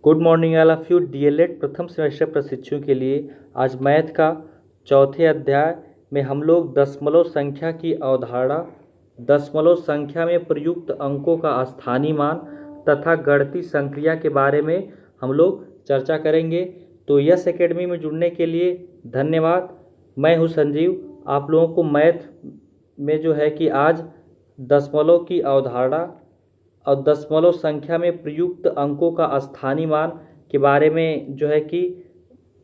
Good morning all of you. DElEd प्रथम semester प्रशिक्षुओं के लिए आज मैथ का चौथे अध्याय में हम लोग दशमलव संख्या की अवधारणा, दशमलव संख्या में प्रयुक्त अंकों का स्थानीय मान तथा गणितीय संक्रिया के बारे में हम लोग चर्चा करेंगे। तो यस एकेडमी में जुड़ने के लिए धन्यवाद। मैं हूं संजीव। आप लोगों को मैथ में जो है कि आज दशमलव की अवधारणा और दशमलव संख्या में प्रयुक्त अंकों का स्थानीय मान के बारे में जो है कि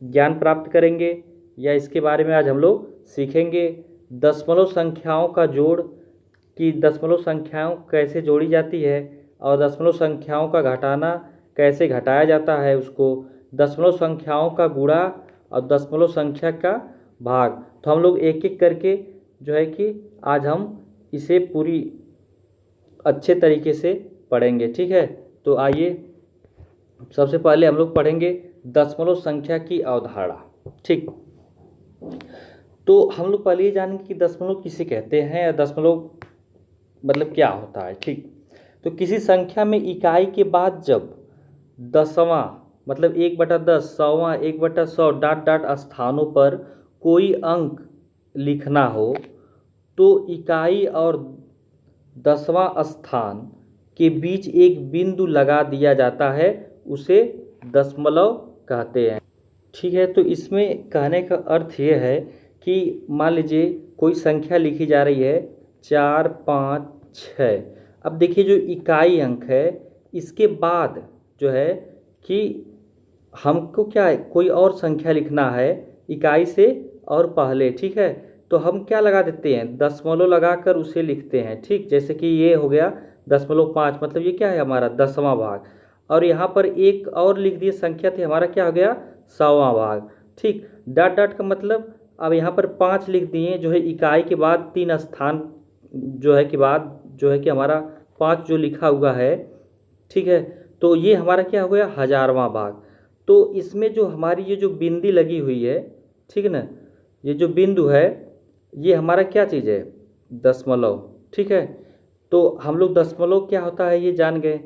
ज्ञान प्राप्त करेंगे, या इसके बारे में आज हम लोग सीखेंगे। दशमलव संख्याओं का जोड़, कि दशमलव संख्याओं कैसे जोड़ी जाती है, और दशमलव संख्याओं का घटाना कैसे घटाया जाता है उसको, दशमलव संख्याओं का गुणा और दशमलव संख्या का भाग। तो हम लोग एक एक करके जो है कि आज हम इसे पूरी अच्छे तरीके से पढ़ेंगे, ठीक है। तो आइए सबसे पहले हम लोग पढ़ेंगे दशमलव संख्या की अवधारणा, ठीक। तो हम लोग पहले ये जानेंगे कि दशमलव किसे कहते हैं या दशमलव मतलब क्या होता है, ठीक। तो किसी संख्या में इकाई के बाद जब दसवां मतलब 1/10, सौवां, 1/100 डॉट डॉट स्थानों पर कोई अंक लिखना हो तो इकाई और दसवां स्थान के बीच एक बिंदु लगा दिया जाता है, उसे दशमलव कहते हैं, ठीक है। तो इसमें कहने का अर्थ ये है कि मान लीजिए कोई संख्या लिखी जा रही है 4, 5, 6। अब देखिए जो इकाई अंक है इसके बाद जो है कि हमको क्या है, कोई और संख्या लिखना है इकाई से और पहले, ठीक है। तो हम क्या लगा देते हैं, दशमलव लगाकर उसे लिखते हैं, ठीक। जैसे कि ये हो गया 0.5, मतलब ये क्या है हमारा 10वां भाग, और यहाँ पर एक और लिख दिए संख्या थी, हमारा क्या हो गया 100वां भाग, ठीक। डॉट डॉट का मतलब अब यहाँ पर 5 लिख दिए जो है इकाई के बाद 3 स्थान जो है कि बाद जो है कि हमारा 5 जो लिखा हुआ है, ठीक है। तो ये हमारा क्या हो गया 1000वां भाग। तो इसमें जो हमारी ये जो बिंदी लगी हुई है, ठीक है ना, ये जो बिंदु है ये हमारा क्या चीज़ है, दशमलव, ठीक है। तो हम लोग दशमलव क्या होता है ये जान गए,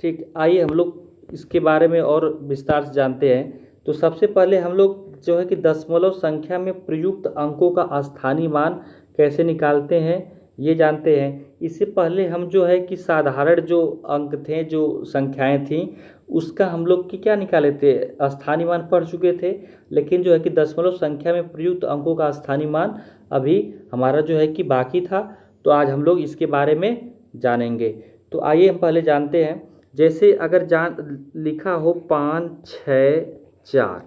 ठीक। आइए हम लोग इसके बारे में और विस्तार से जानते हैं। तो सबसे पहले हम लोग जो है कि दशमलव संख्या में प्रयुक्त अंकों का स्थानीय मान कैसे निकालते हैं ये जानते हैं। इससे पहले हम जो है कि साधारण जो अंक थे, जो संख्याएं थीं, उसका हम लोग की क्या निकाले थे, स्थानीय मान पढ़ चुके थे। लेकिन जो है कि दशमलव संख्या में प्रयुक्त अंकों का स्थानीय मान अभी हमारा जो है कि बाकी था, तो आज हम लोग इसके बारे में जानेंगे। तो आइए हम पहले जानते हैं। जैसे अगर लिखा हो 5, 6, 4,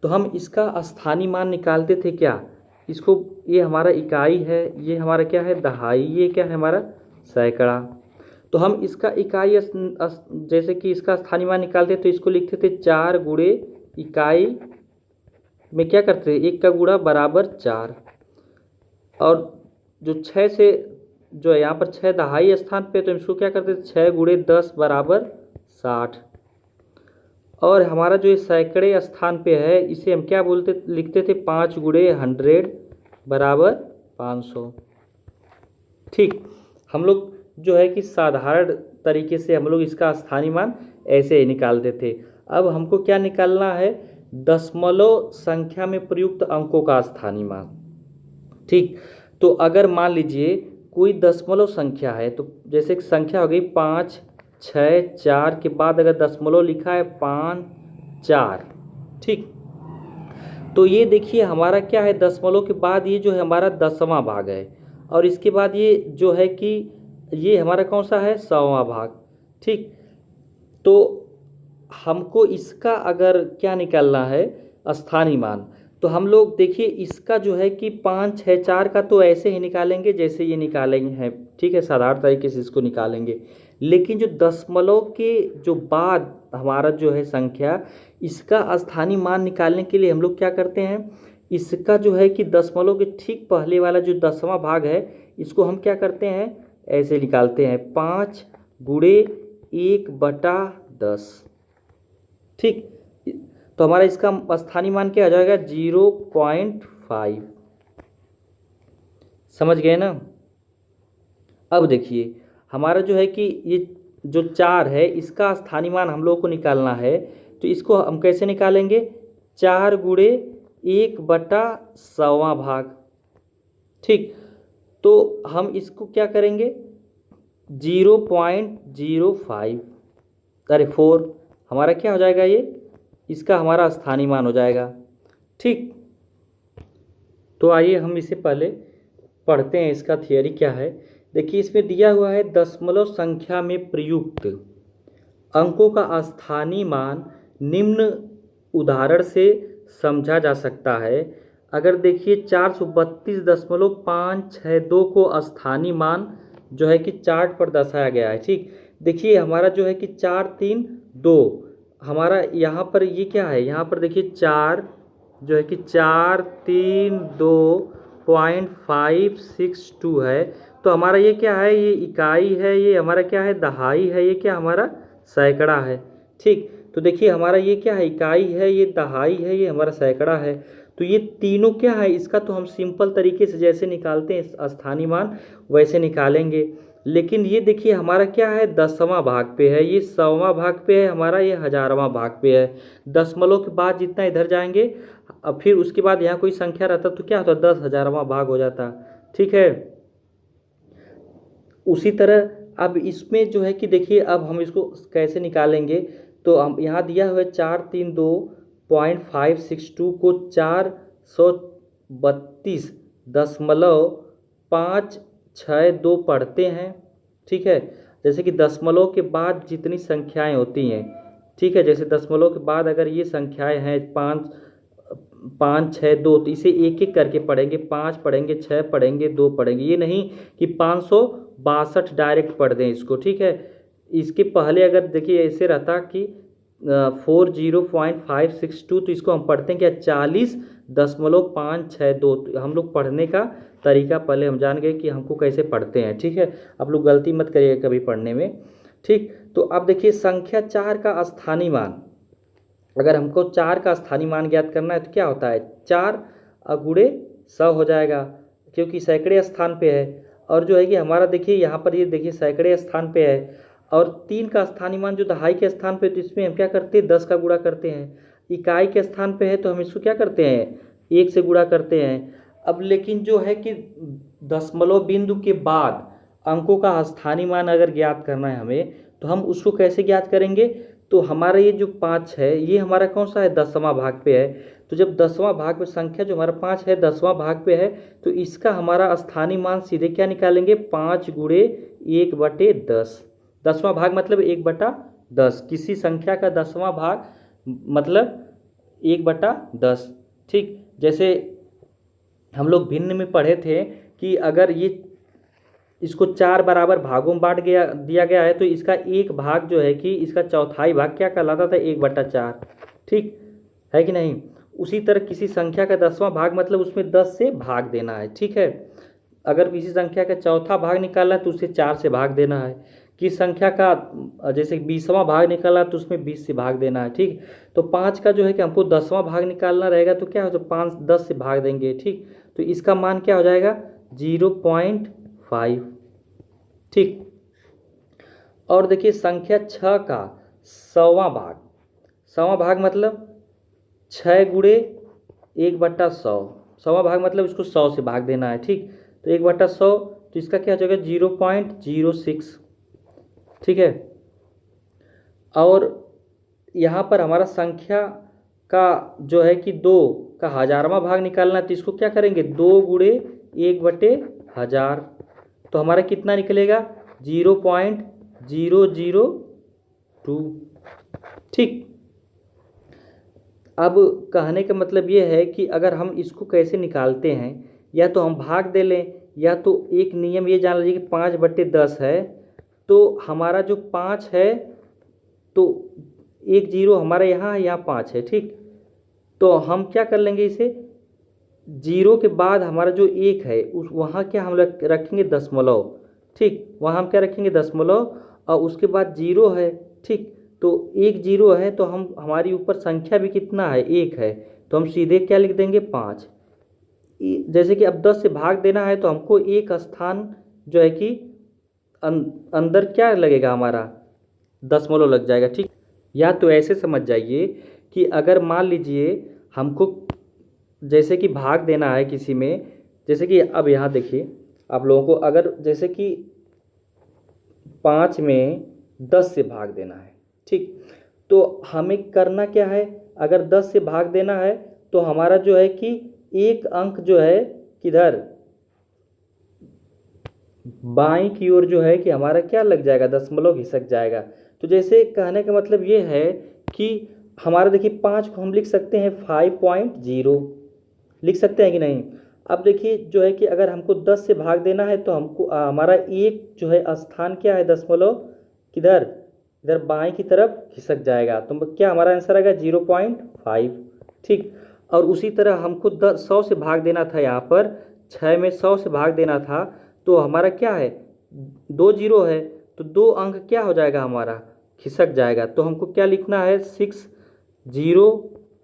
तो हम इसका स्थानीय मान निकालते थे क्या, इसको, ये हमारा इकाई है, ये हमारा क्या है दहाई, ये क्या है हमारा सैकड़ा। तो हम इसका इकाई जैसे कि इसका स्थानीय मान निकालते तो इसको लिखते थे 4 गुणे इकाई में क्या करते थे 1 का गुणा बराबर 4, और जो 6 से जो है यहाँ पर 6 दहाई स्थान पे, तो इसको क्या करते थे 6 गुणे 10 बराबर 60। और हमारा जो ये सैकड़े स्थान पे है इसे हम क्या बोलते लिखते थे 5 गुणे 100 बराबर 500, ठीक। हम लोग जो है कि साधारण तरीके से हम लोग इसका स्थानीय मान ऐसे ही निकालते थे। अब हमको क्या निकालना है, दशमलव संख्या में प्रयुक्त अंकों का स्थानीय मान, ठीक। तो अगर मान लीजिए कोई दशमलव संख्या है, तो जैसे एक संख्या हो गई 5, 6, 4 के बाद अगर दशमलव लिखा है 5, 4, ठीक। तो ये देखिए हमारा क्या है, दशमलव के बाद ये जो है हमारा 10वां भाग है, और इसके बाद ये जो है कि ये हमारा कौन सा है 100वां भाग, ठीक। तो हमको इसका अगर क्या निकालना है स्थानीय मान, तो हम लोग देखिए इसका जो है कि 5, 6, 4 का तो ऐसे ही निकालेंगे जैसे ये निकालेंगे हैं, ठीक है, साधारण तरीके से इसको निकालेंगे। लेकिन जो दशमलव के जो बाद हमारा जो है संख्या, इसका स्थानीय मान निकालने के लिए हम लोग क्या करते हैं, इसका जो है कि दशमलव के ठीक पहले वाला जो 10वां भाग है इसको हम क्या करते हैं ऐसे निकालते हैं 5 गुणे 1/10, ठीक। तो हमारा इसका स्थानीय मान क्या आ जाएगा 0.5, समझ गए ना। अब देखिए हमारा जो है कि ये जो 4 है इसका स्थानीय मान हम लोगों को निकालना है तो इसको हम कैसे निकालेंगे, 4 गुणे 1/100वां भाग। ठीक, तो हम इसको क्या करेंगे, 0.05 अरे 4 हमारा क्या हो जाएगा, ये इसका हमारा स्थानीय मान हो जाएगा। ठीक, तो आइए हम इसे पहले पढ़ते हैं, इसका थियरी क्या है। देखिए इसमें दिया हुआ है दशमलव संख्या में प्रयुक्त अंकों का स्थानीय मान निम्न उदाहरण से समझा जा सकता है। अगर देखिए 432.562 को स्थानीय मान जो है कि चार्ट पर दर्शाया गया है। ठीक, देखिए हमारा जो है कि 432 हमारा यहाँ पर ये क्या है, यहाँ पर देखिए 4 जो है कि 432.562 है। तो हमारा ये क्या है, ये इकाई है, ये हमारा क्या है, दहाई है, ये क्या हमारा सैकड़ा है। ठीक, तो देखिए हमारा ये क्या है, इकाई है, ये दहाई है, ये हमारा सैकड़ा है। तो ये तीनों क्या है, इसका तो हम सिंपल तरीके से जैसे निकालते हैं स्थानीय मान वैसे निकालेंगे। लेकिन ये देखिए हमारा क्या है, 10वां भाग पे है, ये 100वां भाग पे है, हमारा ये 1000वां भाग पे है। दशमलव के बाद जितना इधर जाएंगे, अब फिर उसके बाद यहाँ कोई संख्या रहता तो क्या होता, 10,000वां भाग हो जाता। ठीक है, उसी तरह अब इसमें जो है कि देखिए अब हम इसको कैसे निकालेंगे। तो हम यहाँ दिया हुआ है 432.562 को 432.562 पढ़ते हैं। ठीक है, जैसे कि दशमलव के बाद जितनी संख्याएं होती हैं, ठीक है, जैसे दशमलव के बाद अगर ये संख्याएं हैं 5 5 6 2, तो इसे एक एक करके पढ़ेंगे, 5 पढ़ेंगे, 6 पढ़ेंगे, 2 पढ़ेंगे। ये नहीं कि 562 डायरेक्ट पढ़ दें इसको। ठीक है, इसके पहले अगर देखिए ऐसे रहता कि 40.562, तो इसको हम पढ़ते हैं क्या, 40.562। तो हम लोग पढ़ने का तरीका पहले हम जान गए कि हमको कैसे पढ़ते हैं। ठीक है, आप लोग गलती मत करिएगा कभी पढ़ने में। ठीक, तो अब देखिए संख्या 4 का स्थानीय मान, अगर हमको 4 का स्थानीय मान ज्ञात करना है तो क्या होता है, 4 गुणे 100 हो जाएगा, क्योंकि सैकड़े स्थान पे है। और जो है कि हमारा देखिए यहाँ पर ये देखिए सैकड़े स्थान पे है, और 3 का स्थानीय मान जो दहाई के स्थान पे, तो इसमें हम क्या करते हैं, 10 का गुणा करते हैं। इकाई के स्थान पे है तो हम इसको क्या करते हैं, 1 से गुणा करते हैं। अब लेकिन जो है कि दशमलव बिंदु के बाद अंकों का स्थानीय मान अगर ज्ञात करना है हमें, तो हम उसको कैसे ज्ञात करेंगे। तो हमारा ये जो 5 है, ये हमारा कौन सा है, 10वां भाग पे है। तो जब 10वां भाग पे संख्या जो हमारा 5 है 10वां भाग पे है, तो इसका हमारा स्थानीय मान सीधे क्या निकालेंगे, 5 गुणे 1/10। 10वां भाग मतलब 1/10, किसी संख्या का 10वां भाग मतलब 1/10। ठीक, जैसे हम लोग भिन्न में पढ़े थे कि अगर ये इसको 4 बराबर भागों में बांट दिया गया है, तो इसका एक भाग जो है कि इसका चौथाई भाग क्या कहलाता था, 1/4। ठीक है कि नहीं। उसी तरह किसी संख्या का 10वां भाग मतलब उसमें 10 से भाग देना है। ठीक है, अगर किसी संख्या का चौथा भाग निकालना है तो उसे 4 से भाग देना है। किसी संख्या का जैसे 20वां भाग निकालना है तो उसमें 20 से भाग देना है। ठीक, तो 5 का जो है कि हमको 10वां भाग निकालना रहेगा, तो क्या हो, तो 5 10 से भाग देंगे। ठीक, तो इसका मान क्या हो जाएगा, 0.5। ठीक, और देखिए संख्या 6 का 100वां भाग, 100वां भाग मतलब 6 गुणे 1/100। 100वां भाग मतलब इसको 100 से भाग देना है। ठीक, तो 1/100, तो इसका क्या हो जाएगा, 0.06। ठीक है, और यहाँ पर हमारा संख्या का जो है कि 2 का 1000वां भाग निकालना है, तो इसको क्या करेंगे, 2 गुणे 1/1000। तो हमारा कितना निकलेगा, 0.002। ठीक, अब कहने का मतलब ये है कि अगर हम इसको कैसे निकालते हैं, या तो हम भाग दे लें, या तो एक नियम ये जान लीजिए कि 5/10 है, तो हमारा जो 5 है, तो एक जीरो हमारा यहाँ 5 है। ठीक, तो हम क्या कर लेंगे, इसे जीरो के बाद हमारा जो 1 है उस वहाँ क्या हम रखेंगे, दशमलव। ठीक, वहाँ हम क्या रखेंगे, दशमलव, और उसके बाद 0 है। ठीक, तो 1 0 है, तो हम हमारी ऊपर संख्या भी कितना है, 1 है, तो हम सीधे क्या लिख देंगे, 5। जैसे कि अब 10 से भाग देना है, तो हमको एक स्थान जो है कि अंदर क्या लगेगा, हमारा दशमलव लग जाएगा। ठीक, या तो ऐसे समझ जाइए कि अगर मान लीजिए हमको जैसे कि भाग देना है किसी में, जैसे कि अब यहाँ देखिए आप लोगों को, अगर जैसे कि 5 में 10 से भाग देना है, ठीक, तो हमें करना क्या है, अगर 10 से भाग देना है तो हमारा जो है कि एक अंक जो है किधर, बाईं की ओर जो है कि हमारा क्या लग जाएगा, दशमलव खिसक जाएगा। तो जैसे कहने का मतलब ये है कि हमारा देखिए 5 को हम लिख सकते हैं 5.0, लिख सकते हैं कि नहीं। अब देखिए जो है कि अगर हमको 10 से भाग देना है तो हमको हमारा एक जो है स्थान क्या है, दशमलव किधर, इधर बाएं की तरफ खिसक जाएगा, तो क्या हमारा आंसर आएगा 0.5, ठीक। और उसी तरह हमको 100 से भाग देना था, यहाँ पर 6 में 100 से भाग देना था, तो हमारा क्या है, 2 जीरो है, तो 2 अंक क्या हो जाएगा हमारा, खिसक जाएगा। तो हमको क्या लिखना है, 60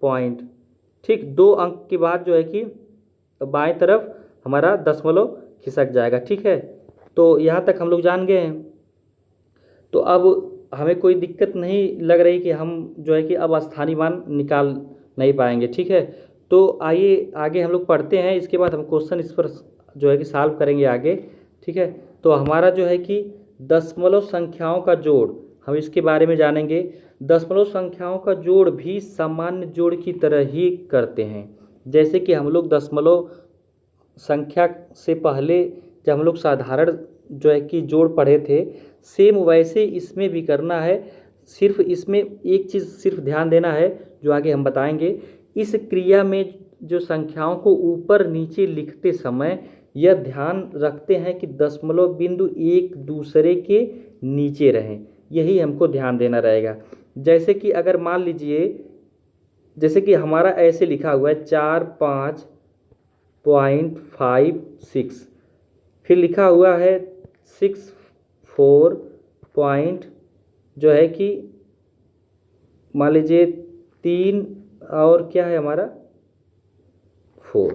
पॉइंट, ठीक, 2 अंक के बाद जो है कि बाएं तरफ हमारा दशमलव खिसक जाएगा, ठीक है। तो यहाँ तक हम लोग जान गए हैं। तो अब हमें कोई दिक्कत नहीं लग रही कि हम जो है कि अब स्थानीय मान निकाल नहीं पाएंगे, ठीक है। तो आइए आगे हम लोग पढ़ते हैं, इसके बाद हम क्वेश्चन इस पर जो है कि सॉल्व करेंगे आगे, ठीक है। तो हमारा जो है कि दशमलव संख्याओं का जोड़, हम इसके बारे में जानेंगे। दशमलव संख्याओं का जोड़ भी सामान्य जोड़ की तरह ही करते हैं। जैसे कि हम लोग दशमलव संख्या से पहले जब हम लोग साधारण जो है कि जोड़ पढ़े थे, सेम वैसे इसमें भी करना है। सिर्फ इसमें एक चीज़ सिर्फ ध्यान देना है जो आगे हम बताएंगे। इस क्रिया में जो संख्याओं को ऊपर नीचे लिखते समय यह ध्यान रखते हैं कि दशमलव बिंदु एक दूसरे के नीचे रहें, यही हमको ध्यान देना रहेगा। जैसे कि अगर मान लीजिए, जैसे कि हमारा ऐसे लिखा हुआ है 45.56, फिर लिखा हुआ है 64 पॉइंट जो है कि मान लीजिए 3 और क्या है हमारा 4।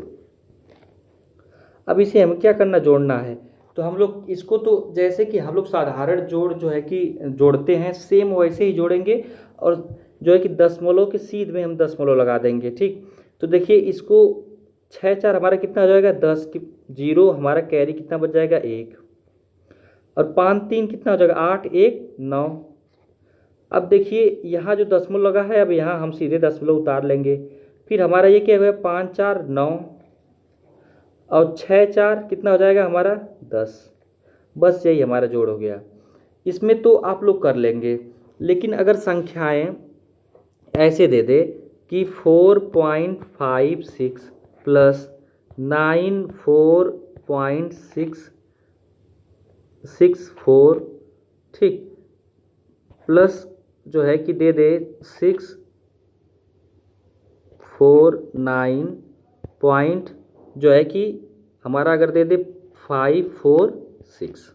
अब इसे हमें क्या करना, जोड़ना है। तो हम लोग इसको तो जैसे कि हम लोग साधारण जोड़ जो है कि जोड़ते हैं, सेम वैसे ही जोड़ेंगे, और जो है कि दशमलव के सीध में हम दशमलव लगा देंगे, ठीक। तो देखिए इसको 6 4 हमारा कितना हो जाएगा, 10 की 0 हमारा कैरी कितना बच जाएगा 1, और 5 3 कितना हो जाएगा 8 1 9। अब देखिए यहाँ जो दशमलव लगा है, अब यहाँ हम सीधे दशमलव उतार लेंगे। फिर हमारा ये क्या हुआ, 5 4 9, और 6 4 कितना हो जाएगा हमारा 10। बस यही हमारा जोड़ हो गया। इसमें तो आप लोग कर लेंगे, लेकिन अगर संख्याएं ऐसे दे दे कि 4.56 प्लस 94.664, ठीक, प्लस जो है कि दे दे 649 पॉइंट जो है कि हमारा अगर दे दे 546।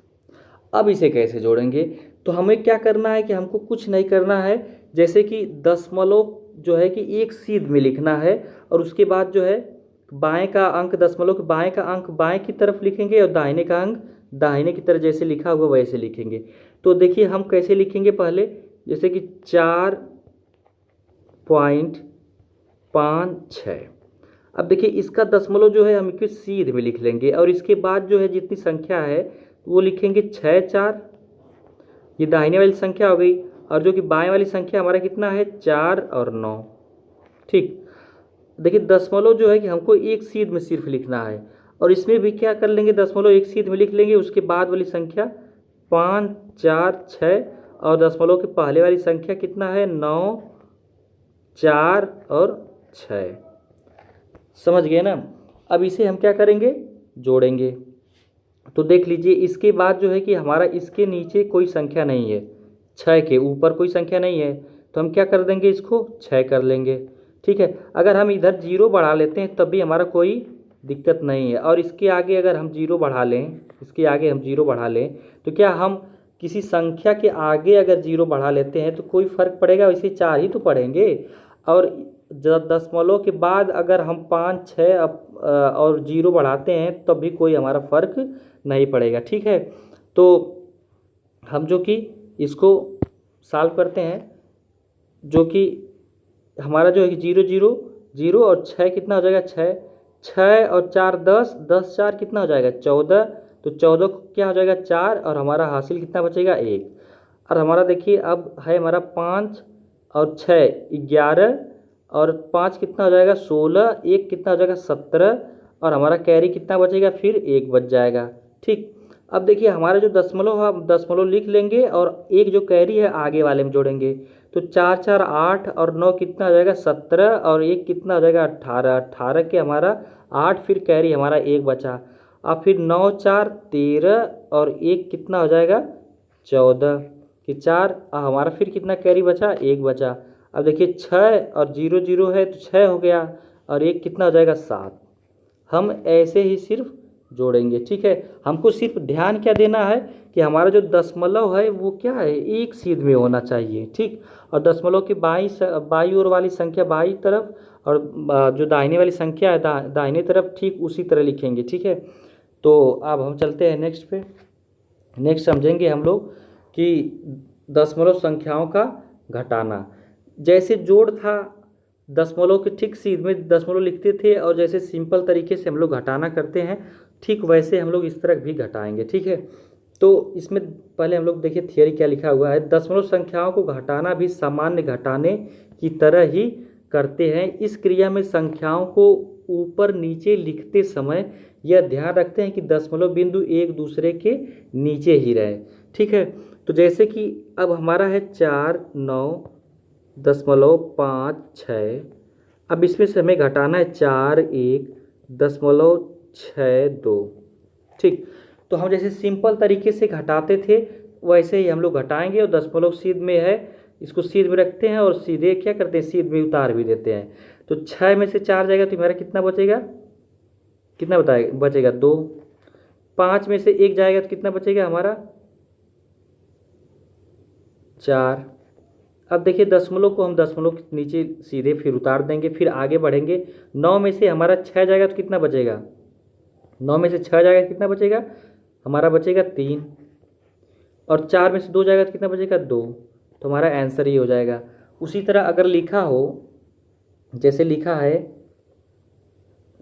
अब इसे कैसे जोड़ेंगे, तो हमें क्या करना है कि हमको कुछ नहीं करना है। जैसे कि दशमलव जो है कि एक सीध में लिखना है, और उसके बाद जो है बाएं का अंक, दशमलव के बाएं का अंक बाएं की तरफ लिखेंगे, और दाहिने का अंक दाहिने की तरफ जैसे लिखा हुआ वैसे लिखेंगे। तो देखिए हम कैसे लिखेंगे, पहले जैसे कि 4.56। अब देखिए इसका दशमलव जो है हम इसके सीध में लिख लेंगे, और इसके बाद जो है जितनी संख्या है वो लिखेंगे 6 4, ये दाहिने वाली संख्या हो गई, और जो कि बाएं वाली संख्या हमारा कितना है 4 और 9, ठीक। देखिए दशमलव जो है कि हमको एक सीध में सिर्फ लिखना है, और इसमें भी क्या कर लेंगे, दशमलव एक सीध में लिख लेंगे, उसके बाद वाली संख्या 5 4 6, और दशमलव के पहले वाली संख्या कितना है 9 4 और 6। समझ गए ना। अब इसे हम क्या करेंगे, जोड़ेंगे। तो देख लीजिए इसके बाद जो है कि हमारा इसके नीचे कोई संख्या नहीं है, 6 के ऊपर कोई संख्या नहीं है, तो हम क्या कर देंगे, इसको 6 कर लेंगे, ठीक है। अगर हम इधर 0 बढ़ा लेते हैं तब भी हमारा कोई दिक्कत नहीं है, और इसके आगे अगर हम 0 बढ़ा लें, इसके आगे हम 0 बढ़ा लें, तो क्या हम किसी संख्या के आगे अगर 0 बढ़ा लेते हैं तो कोई फ़र्क पड़ेगा, वैसे 4 ही तो पढ़ेंगे। और दशमलव के बाद अगर हम 5 6 और 0 बढ़ाते हैं तब भी कोई हमारा फ़र्क नहीं पड़ेगा, ठीक है। तो हम जो कि इसको सॉल्व करते हैं, जो कि हमारा जो है 0 0 0 और 6 कितना हो जाएगा 6, 6 और 4 10, 10 4 कितना हो जाएगा 14, तो 14 क्या हो जाएगा 4 और हमारा हासिल कितना बचेगा 1। और हमारा देखिए अब है हमारा 5 और 6 11 और 5 कितना हो जाएगा 16, 1 कितना हो जाएगा 17 और हमारा कैरी कितना बचेगा फिर 1 बच जाएगा। ठीक, अब देखिए हमारा जो दशमलव है हम दशमलव लिख लेंगे और एक जो कैरी है आगे वाले में जोड़ेंगे। तो 4 4 8 और 9 कितना हो जाएगा 17 और 1 कितना हो जाएगा 18, 18 के हमारा 8 फिर कैरी हमारा 1 बचा। अब फिर 9 4 13 और 1 कितना हो जाएगा 14 कि 4 हमारा फिर कितना कैरी बचा 1 बचा। अब देखिए 6 और 0 0 है तो 6 हो गया और 1 कितना हो जाएगा 7। हम ऐसे ही सिर्फ जोड़ेंगे। ठीक है, हमको सिर्फ ध्यान क्या देना है कि हमारा जो दशमलव है वो क्या है एक सीध में होना चाहिए। ठीक, और दशमलव की बाई ओर वाली संख्या बाई तरफ और जो दाहिने वाली संख्या है दाहिने तरफ ठीक उसी तरह लिखेंगे। ठीक है, तो अब हम चलते हैं नेक्स्ट पे। नेक्स्ट समझेंगे हम लोग कि दशमलव संख्याओं का घटाना। जैसे जोड़ था दशमलव के ठीक सीध में दशमलव लिखते थे और जैसे सिंपल तरीके से हम लोग घटाना करते हैं ठीक वैसे हम लोग इस तरह भी घटाएंगे। ठीक है, तो इसमें पहले हम लोग देखिए थियरी क्या लिखा हुआ है। दशमलव संख्याओं को घटाना भी सामान्य घटाने की तरह ही करते हैं। इस क्रिया में संख्याओं को ऊपर नीचे लिखते समय यह ध्यान रखते हैं कि दशमलव बिंदु एक दूसरे के नीचे ही रहे। ठीक है, तो जैसे कि अब हमारा है 4 9 दशमलव 5 6। अब इसमें से हमें घटाना है 4 1 दशमलव 6 2। ठीक, तो हम जैसे सिंपल तरीके से घटाते थे वैसे ही हम लोग घटाएंगे और दशमलव सीध में है इसको सीध में रखते हैं और सीधे क्या करते हैं सीध में उतार भी देते हैं। तो 6 में से 4 जाएगा तो हमारा कितना बचेगा, कितना बचेगा 2। 5 में से 1 जाएगा तो कितना बचेगा हमारा 4। अब देखिए दशमलव को हम दशमलव के नीचे सीधे फिर उतार देंगे फिर आगे बढ़ेंगे। 9 में से हमारा 6 जाएगा तो कितना बचेगा, 9 में से 6 जाएगा तो कितना बचेगा हमारा बचेगा 3 और 4 में से 2 जाएगा तो कितना बचेगा 2। तो हमारा आंसर ही हो जाएगा। उसी तरह अगर लिखा हो जैसे लिखा है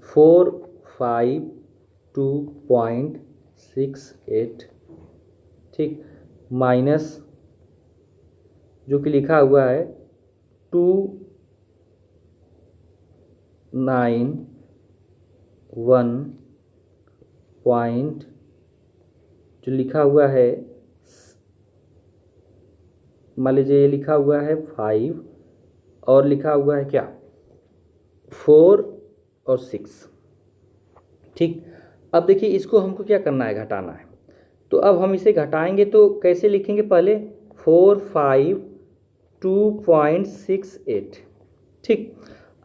452.68 ठीक माइनस जो कि लिखा हुआ है 291 पॉइंट जो लिखा हुआ है मान लीजिए ये लिखा हुआ है 5 और लिखा हुआ है क्या 4 और 6। ठीक, अब देखिए इसको हमको क्या करना है घटाना है। तो अब हम इसे घटाएंगे तो कैसे लिखेंगे पहले 452.68। ठीक,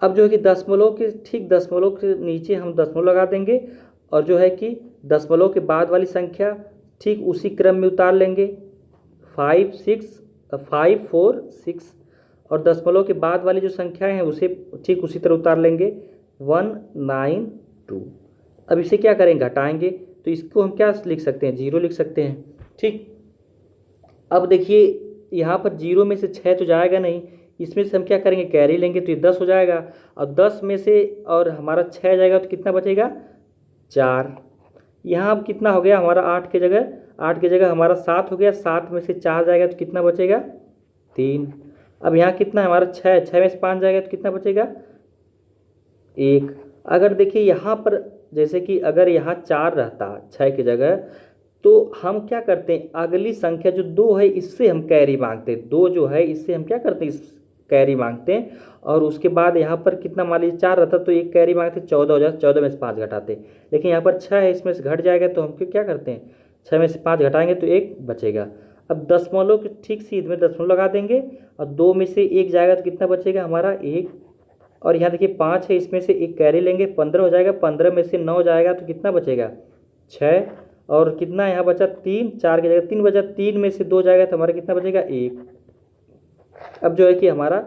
अब जो है कि दशमलव के ठीक दशमलव के नीचे हम दशमलव लगा देंगे और जो है कि दशमलव के बाद वाली संख्या ठीक उसी क्रम में उतार लेंगे 5 4 6 और दशमलव के बाद वाली जो संख्याएं हैं उसे ठीक उसी तरह उतार लेंगे 192। अब इसे क्या करेंगे घटाएंगे तो इसको हम क्या लिख सकते हैं 0 लिख सकते हैं। ठीक, अब देखिए यहाँ पर 0 में से 6 तो जाएगा नहीं, इसमें से हम क्या करेंगे कैरी लेंगे तो ये 10 हो जाएगा और 10 में से और हमारा 6 जाएगा तो कितना बचेगा 4। यहाँ अब कितना हो गया हमारा 8 की जगह हमारा 7 हो गया। 7 में से 4 जाएगा तो कितना बचेगा 3। अब यहाँ कितना है हमारा 6 में से 5 जाएगा तो कितना बचेगा 1। अगर देखिए यहाँ पर जैसे कि अगर यहाँ 4 रहता 6 की जगह तो हम क्या करते हैं अगली संख्या जो 2 है इससे हम कैरी मांगते हैं। 2 जो है इससे हम क्या करते हैं इस कैरी मांगते हैं और उसके बाद यहाँ पर कितना मान लीजिए 4 रहता तो एक कैरी मांगते 14 हो जाता, 14 में से 5 घटाते। लेकिन यहाँ पर 6 है इसमें से घट जाएगा तो हम क्या करते हैं 6 में से 5 घटाएंगे तो 1 बचेगा। अब दशमलव के ठीक सीध में दशमलव लगा देंगे और 2 में से 1 जाएगा तो कितना बचेगा हमारा 1 और यहाँ देखिए 5 है इसमें से एक कैरी लेंगे 15 हो जाएगा। 15 में से 9 जाएगा तो कितना बचेगा 6 और कितना यहाँ बचा 3, 4 की जगह 3 बचा। 3 में से 2 जाएगा तो हमारा कितना बचेगा 1। अब जो है कि हमारा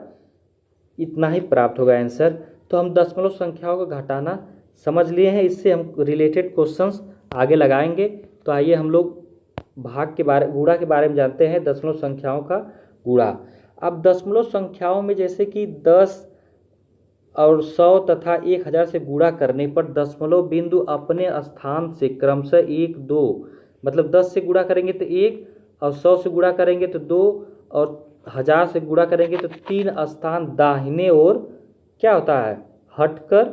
इतना ही प्राप्त होगा आंसर। तो हम दशमलव संख्याओं को घटाना समझ लिए हैं, इससे हम रिलेटेड क्वेश्चंस आगे लगाएंगे। तो आइए हम लोग गुणा के बारे में जानते हैं। दशमलव संख्याओं का गुणा। अब दशमलव संख्याओं में जैसे कि 10 और 100 तथा 1000 से गुणा करने पर दशमलव बिंदु अपने स्थान से क्रमशः 1 2, मतलब 10 से गुणा करेंगे तो 1, और 100 से गुणा करेंगे तो 2, और 1000 से गुणा करेंगे तो 3 स्थान दाहिने ओर क्या होता है, हटकर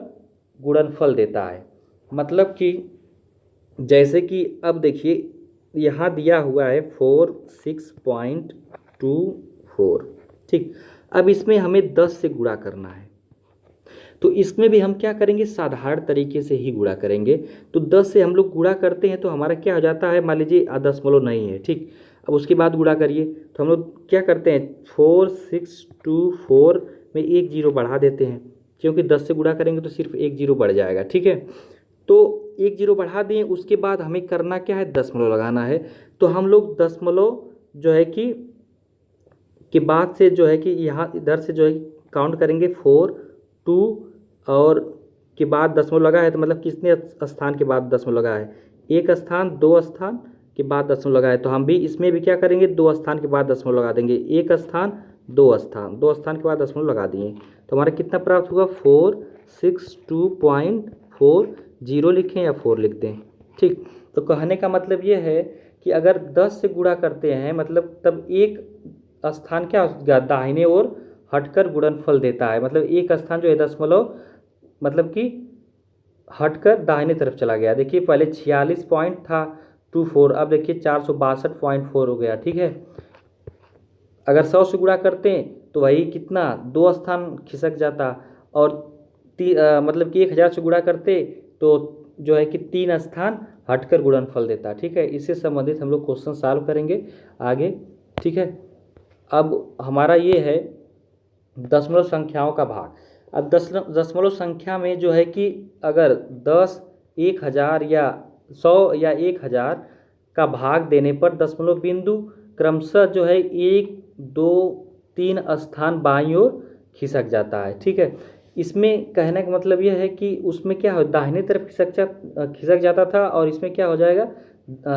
गुणनफल देता है। मतलब कि जैसे कि अब देखिए यहाँ दिया हुआ है 46.24, ठीक। अब इसमें हमें 10 से गुणा करना है, तो इसमें भी हम क्या करेंगे, साधारण तरीके से ही गुणा करेंगे। तो 10 से हम लोग गुणा करते हैं तो हमारा क्या हो जाता है, मान लीजिए दशमलव नहीं है, ठीक। अब उसके बाद गुणा करिए तो हम लोग क्या करते हैं, 4624 में 1 जीरो बढ़ा देते हैं, क्योंकि 10 से गुणा करेंगे तो सिर्फ 1 जीरो बढ़ जाएगा, ठीक है। तो 1 जीरो बढ़ा दिए, उसके बाद हमें करना क्या है, दशमलव लगाना है। तो हम लोग दशमलव जो है कि के बाद से जो है कि यहाँ इधर से जो है काउंट करेंगे 4 2, और के बाद दशमलव लगा है, तो मतलब कितने स्थान के बाद दशमलव लगा है, एक स्थान, 2 स्थान के बाद दशमलव लगा है। तो हम भी इसमें भी क्या करेंगे, 2 स्थान के बाद दशमलव लगा देंगे, एक स्थान, 2 स्थान, 2 स्थान के बाद दशमलव लगा दिए। तो हमारा कितना प्राप्त होगा, 462.40 लिखें या 4 लिख दें, ठीक। तो कहने का मतलब ये है कि अगर 10 से गुणा करते हैं मतलब तब एक स्थान क्या होगा, दाहिने ओर हटकर गुणनफल देता है। मतलब एक स्थान जो है दशमलव मतलब कि हटकर दाहिने तरफ चला गया। देखिए पहले 46 पॉइंट था 24, अब देखिए 462.4 हो गया, ठीक है। अगर 100 से गुणा करते हैं तो वही कितना, 2 स्थान खिसक जाता, और मतलब कि 1000 से गुणा करते तो जो है कि 3 स्थान हटकर गुणनफल देता, ठीक है। इससे संबंधित हम लोग क्वेश्चन सॉल्व करेंगे आगे, ठीक है। अब हमारा ये है दशमलव संख्याओं का भाग। अब दशमलव संख्या में जो है कि अगर 10, 1000 या 100 या 1000 का भाग देने पर दशमलव बिंदु क्रमशः जो है 1 2 3 स्थान बाईं ओर खिसक जाता है, ठीक है। इसमें कहने का मतलब यह है कि उसमें क्या हो, दाहिने तरफ खिसक जाता था, और इसमें क्या हो जाएगा,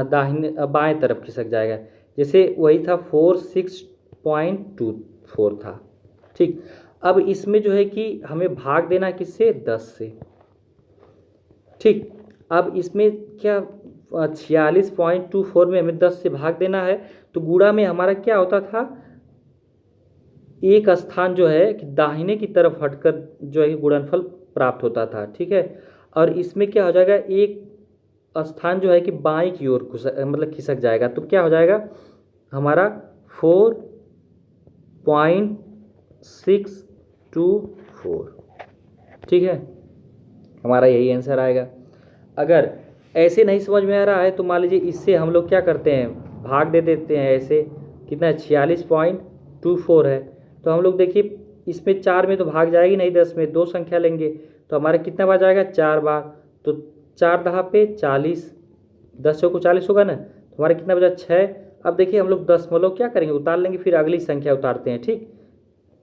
दाहिने बाएं तरफ खिसक जाएगा। जैसे वही था 46.24 था, ठीक। अब इसमें जो है कि हमें भाग देना किससे, 10 से, ठीक। अब इसमें क्या 46.24 में हमें 10 से भाग देना है, तो गुणा में हमारा क्या होता था, एक स्थान जो है कि दाहिने की तरफ हटकर जो है गुणनफल प्राप्त होता था, ठीक है। और इसमें क्या हो जाएगा, एक स्थान जो है कि बाईं की ओर मतलब खिसक जाएगा, तो क्या हो जाएगा हमारा 4.624, ठीक है। हमारा यही आंसर आएगा। अगर ऐसे नहीं समझ में आ रहा है तो मान लीजिए इससे हम लोग क्या करते हैं, भाग दे देते हैं ऐसे, कितना 46.24 है, तो हम लोग देखिए इसमें 4 में तो भाग जाएगी नहीं, 10 में 2 संख्या लेंगे तो हमारा कितना बार जाएगा, 4 बार। तो 4 दहा पे 40, 10 को 40 होगा ना, तो हमारा कितना बचा, 6। अब देखिए हम लोग दशमलव क्या करेंगे, उतार लेंगे, फिर अगली संख्या उतारते हैं, ठीक।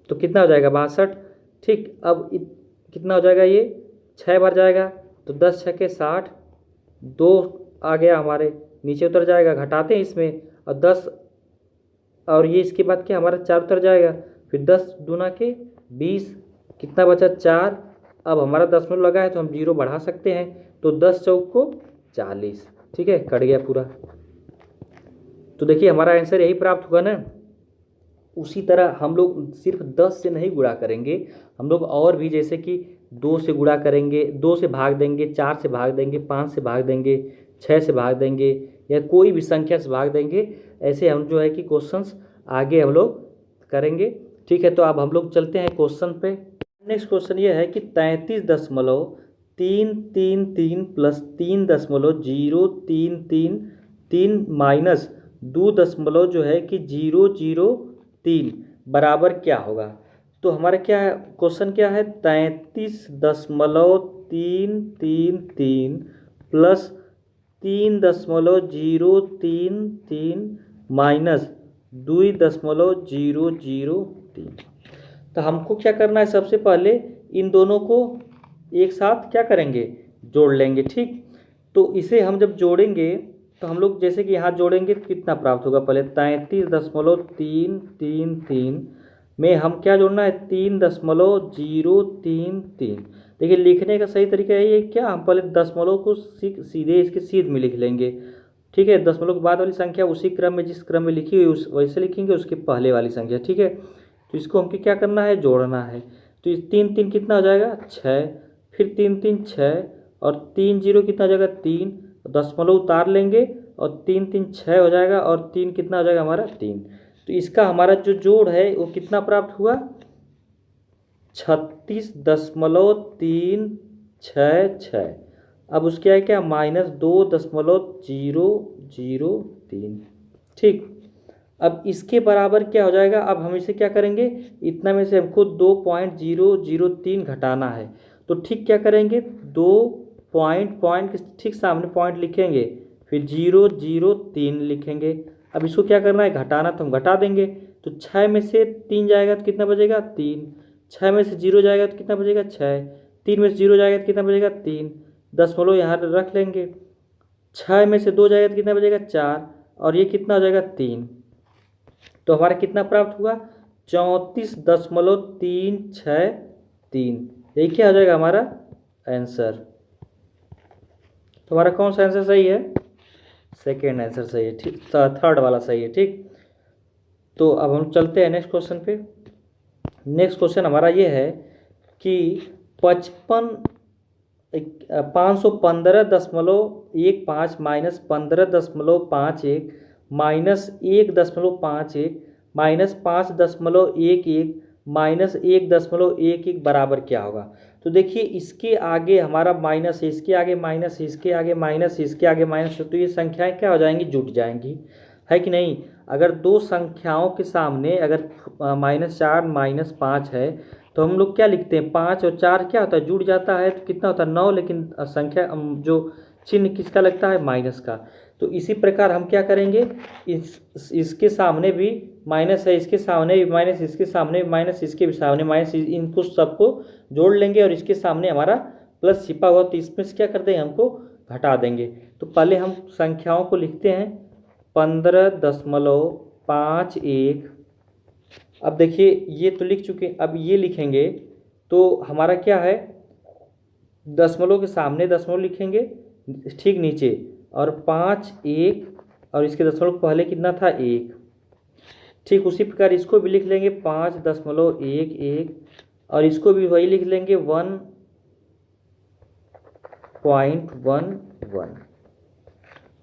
तो कितना हो जाएगा, 62, ठीक। अब कितना हो जाएगा, ये 6 बार जाएगा, तो 10 6 के 60, 2 आ गया हमारे, नीचे उतर जाएगा, घटाते हैं इसमें, और 10, और ये इसके बाद क्या हमारा 4 उतर जाएगा, फिर 10 दूना के 20, कितना बचा, 4। अब हमारा दशमलव लगा है तो हम 0 बढ़ा सकते हैं, तो 10 चौक को 40, ठीक है, कट गया पूरा। तो देखिए हमारा आंसर यही प्राप्त हुआ ना। उसी तरह हम लोग सिर्फ 10 से नहीं गुणा करेंगे, हम लोग और भी जैसे कि 2 से गुणा करेंगे, 2 से भाग देंगे, 4 से भाग देंगे, 5 से भाग देंगे, 6 से भाग देंगे, या कोई भी संख्या से भाग देंगे। ऐसे हम जो है कि क्वेश्चंस आगे हम लोग करेंगे, ठीक है। तो अब हम लोग चलते हैं क्वेश्चन पे। नेक्स्ट क्वेश्चन ये है कि 33.333 प्लस 3.0333 माइनस 2 जो है कि 003 बराबर क्या होगा। तो हमारा क्या है, क्वेश्चन क्या है, 33.333 प्लस 3.033 माइनस 2.003। तो हमको क्या करना है, सबसे पहले इन दोनों को एक साथ क्या करेंगे, जोड़ लेंगे, ठीक। तो इसे हम जब जोड़ेंगे तो हम लोग जैसे कि यहाँ जोड़ेंगे तो कितना प्राप्त होगा, पहले 33.333 में हम क्या जोड़ना है 3.033। देखिए लिखने का सही तरीका यही है क्या, हम पहले दशमलव को सीधे इसके सीध में लिख लेंगे, ठीक है। दशमलव के बाद वाली संख्या उसी क्रम में जिस क्रम में लिखी हुई उस वैसे लिखेंगे उसके पहले वाली संख्या, ठीक है। तो इसको हमको क्या करना है, जोड़ना है। तो इस 3 3 कितना हो जाएगा 6, फिर 3 3 6 और 3 0 कितना हो जाएगा 3, दशमलव उतार लेंगे और 3 3 6 हो जाएगा और 3 कितना हो जाएगा हमारा 3। तो इसका हमारा जो जोड़ है वो कितना प्राप्त हुआ 36.366। अब उसके आगे क्या -2.003, ठीक। अब इसके बराबर क्या हो जाएगा, अब हम इसे क्या करेंगे, इतना में से हमको 2.003 घटाना है। तो ठीक क्या करेंगे, 2 पॉइंट के ठीक सामने पॉइंट लिखेंगे, फिर 003 लिखेंगे। अब इसको क्या करना है, घटाना, तो हम घटा देंगे। तो 6 में से 3 जाएगा तो कितना बचेगा 3, 6 में से 0 जाएगा तो कितना बचेगा 6, 3 में से 0 जाएगा तो कितना बचेगा 3, दशमलव यहाँ रख लेंगे। 6 में से 2 जाएगा तो कितना बचेगा 4 और ये कितना हो जाएगा 3। तो हमारा कितना प्राप्त हुआ 34.363। यही क्या हो जाएगा हमारा आंसर। तो हमारा कौन सा आंसर सही है, सेकेंड आंसर सही है, ठीक, थर्ड वाला सही है, ठीक। तो अब हम चलते हैं नेक्स्ट क्वेश्चन पे। नेक्स्ट क्वेश्चन हमारा ये है कि 515.15 माइनस 15.51 माइनस 1.51 माइनस 5.11 माइनस 1.11 बराबर क्या होगा। तो देखिए इसके आगे हमारा माइनस है, इसके आगे माइनस है, इसके आगे माइनस है, इसके आगे माइनस है, तो ये संख्याएं क्या हो जाएंगी, जुट जाएंगी, है कि नहीं। अगर दो संख्याओं के सामने अगर -4 -5 है तो हम लोग क्या लिखते हैं, 5 और 4 क्या होता है, जुड़ जाता है तो कितना होता है 9, लेकिन संख्या जो चिन्ह किसका लगता है, माइनस का। तो इसी प्रकार हम क्या करेंगे, इसके सामने भी माइनस है, इसके सामने भी माइनस, इसके सामने भी माइनस, इसके भी सामने माइनस, इनको सबको जोड़ लेंगे और इसके सामने हमारा प्लस छिपा हुआ, तो इसमें से क्या कर देंगे, हमको घटा देंगे। तो पहले हम संख्याओं को लिखते हैं 15.51। अब देखिए ये तो लिख चुके, अब ये लिखेंगे तो हमारा क्या है, दशमलव के सामने दशमलव लिखेंगे ठीक नीचे, और 5 1 और इसके दशमलव पहले कितना था 1, ठीक। उसी प्रकार इसको भी लिख लेंगे 5.11 और इसको भी वही लिख लेंगे 1.11।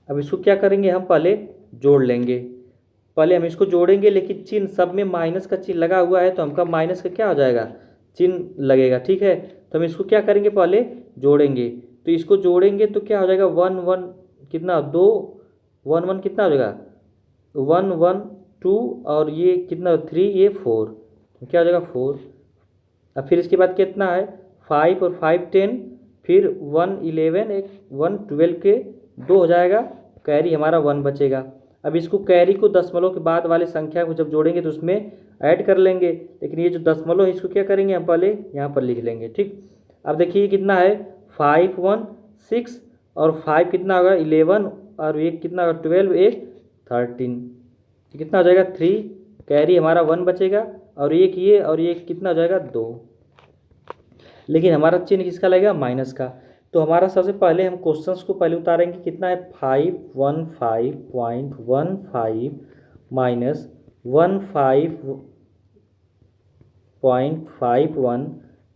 अब इसको क्या करेंगे, हम पहले जोड़ लेंगे, पहले हम इसको जोड़ेंगे, लेकिन चिन्ह सब में माइनस का चिन्ह लगा हुआ है तो हमका माइनस का क्या हो जाएगा, चिन्ह लगेगा, ठीक है। तो हम इसको क्या करेंगे, पहले जोड़ेंगे। तो इसको जोड़ेंगे तो क्या हो जाएगा 1 1 कितना 2 1 1 कितना हो जाएगा 1 1 2 और ये कितना 3 ये 4, तो क्या हो जाएगा 4। अब फिर इसके बाद कितना है 5 और 5 10, फिर 1 11 1 12 के 2 हो जाएगा, कैरी हमारा 1 बचेगा। अब इसको कैरी को दशमलव के बाद वाले संख्या को जब जोड़ेंगे तो उसमें ऐड कर लेंगे, लेकिन ये जो दशमलव है इसको क्या करेंगे, हम पहले यहाँ पर लिख लेंगे, ठीक। अब देखिए कितना है 5 1 6 और 5 कितना होगा 11 और 1 कितना होगा 12 1 13, कितना हो जाएगा 3, कैरी हमारा 1 बचेगा और एक ये और ये कितना हो जाएगा 2, लेकिन हमारा चिन्ह किसका लगेगा, माइनस का। तो हमारा सबसे पहले हम क्वेश्चंस को पहले उतारेंगे, कितना है 515.15 माइनस 15.51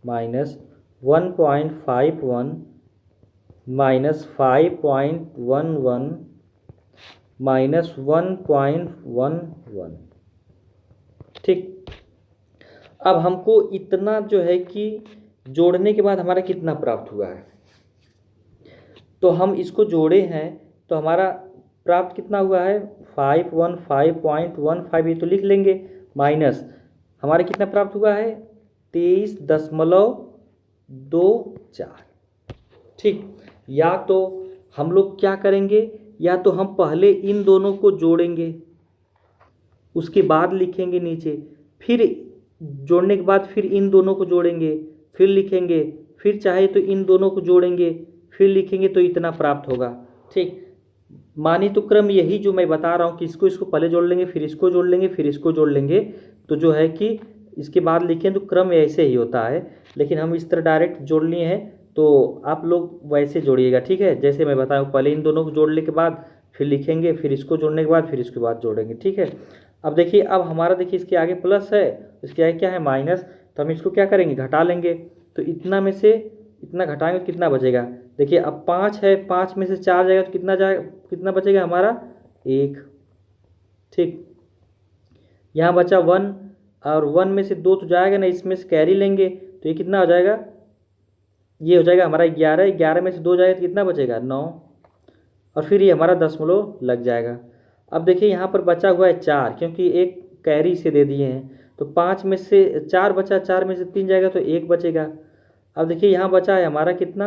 माइनस 1.51 माइनस 5.11 माइनस 1.11, ठीक। अब हमको इतना जो है कि जोड़ने के बाद हमारा कितना प्राप्त हुआ है, तो हम इसको जोड़े हैं तो हमारा प्राप्त कितना हुआ है 515.15, ये तो लिख लेंगे, माइनस हमारा कितना प्राप्त हुआ है 23.24, ठीक। या तो हम लोग क्या करेंगे, या तो हम पहले इन दोनों को जोड़ेंगे उसके बाद लिखेंगे नीचे, फिर जोड़ने के बाद फिर इन दोनों को जोड़ेंगे फिर लिखेंगे, फिर चाहे तो इन दोनों को जोड़ेंगे फिर लिखेंगे, तो इतना प्राप्त होगा, ठीक। मानी तो क्रम यही जो मैं बता रहा हूँ कि इसको पहले जोड़ लेंगे, फिर इसको जोड़ लेंगे, फिर इसको जोड़ लेंगे, तो जो है कि इसके बाद लिखें तो क्रम ऐसे ही होता है, लेकिन हम इस तरह डायरेक्ट जोड़ लिए हैं, तो आप लोग वैसे जोड़िएगा, ठीक है। जैसे मैं बताऊँ, पहले इन दोनों को जोड़ने के बाद फिर लिखेंगे, फिर इसको जोड़ने के बाद फिर इसके बाद जोड़ेंगे, ठीक है। अब देखिए, अब हमारा देखिए इसके आगे प्लस है, इसके आगे क्या है माइनस, तो हम इसको क्या करेंगे घटा लेंगे। तो इतना में से इतना घटाएंगे तो कितना बचेगा, देखिए अब 5 है, 5 में से 4 जाएगा तो कितना जाएगा, कितना बचेगा हमारा 1, ठीक। यहाँ बचा 1, और 1 में से 2 तो जाएगा ना, इसमें से कैरी लेंगे तो ये कितना हो जाएगा, ये हो जाएगा हमारा 11, 11 में से 2 जाएगा तो कितना बचेगा 9, और फिर ये हमारा दशमलव लग जाएगा। अब देखिए यहाँ पर बचा हुआ है 4, क्योंकि एक कैरी से दे दिए हैं, तो 5 में से 4 बचा, 4 में से 3 जाएगा तो 1 बचेगा। अब देखिए यहाँ बचा है हमारा कितना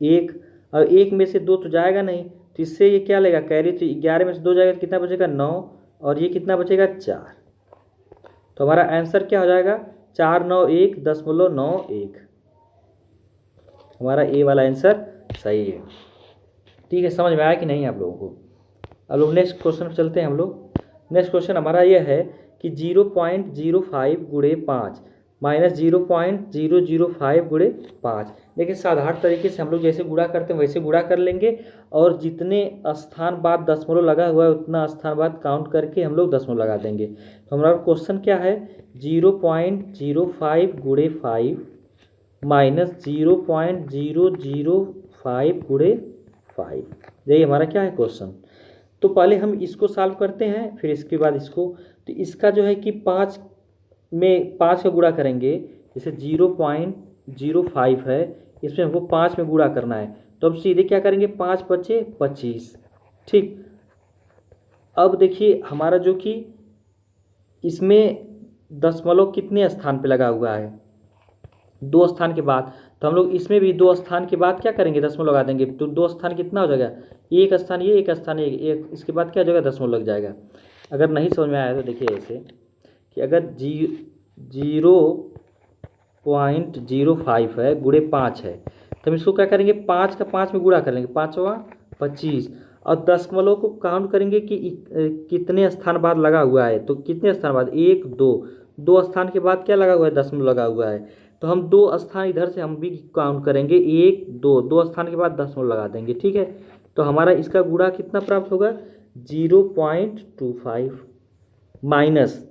1, और 1 में से 2 तो जाएगा नहीं, तो इससे ये क्या लेगा कैरी, तो 11 में से 2 जाएगा तो कितना बचेगा 9, और ये कितना बचेगा 4। तो हमारा आंसर क्या हो जाएगा 491.91। हमारा ए वाला आंसर सही है, ठीक है। समझ में आया कि नहीं आप लोगों को। अब लोग नेक्स्ट क्वेश्चन पर चलते हैं हम लोग। नेक्स्ट क्वेश्चन हमारा यह है कि 0.05 गुणे 5 माइनस 0.005 गुणे 5। देखिए साधारण तरीके से हम लोग जैसे गुणा करते हैं वैसे गुणा कर लेंगे, और जितने स्थान बाद दशमलव लगा हुआ है उतना स्थान बाद काउंट करके हम लोग दशमलव लगा देंगे। तो हमारा क्वेश्चन क्या है, 0.05 गुणे 5 माइनस 0.005 गुणे 5, यही हमारा क्या है क्वेश्चन। तो पहले हम इसको सॉल्व करते हैं, फिर इसके बाद इसको। तो इसका जो है कि 5 में 5 का गुणा करेंगे, जैसे 0.05 है, इसमें हमको 5 में गुणा करना है, तो अब सीधे क्या करेंगे 5 बचे 25, ठीक। अब देखिए हमारा जो कि इसमें दशमलव कितने स्थान पे लगा हुआ है, 2 स्थान के बाद, तो हम लोग इसमें भी 2 स्थान के बाद क्या करेंगे दशमलव लगा देंगे। तो 2 स्थान कितना हो जाएगा, एक स्थान ये, एक स्थान ये, एक, इसके बाद क्या हो जाएगा दशमलव लग जाएगा। अगर नहीं समझ में आया तो देखिए ऐसे कि अगर 0.05 है गुणे 5 है, तो हम इसको क्या करेंगे 5 का 5 में गुणा कर लेंगे, 5वां 25, और दशमलव को काउंट करेंगे कि कितने स्थान बाद लगा हुआ है। तो कितने स्थान बाद, 1 2, 2 स्थान के बाद क्या लगा हुआ है दशमलव लगा हुआ है, तो हम 2 स्थान इधर से हम भी काउंट करेंगे, 1 2, 2 स्थान के बाद दशमलव लगा देंगे, ठीक है। तो हमारा इसका गुणा कितना प्राप्त होगा 0.25 माइनस,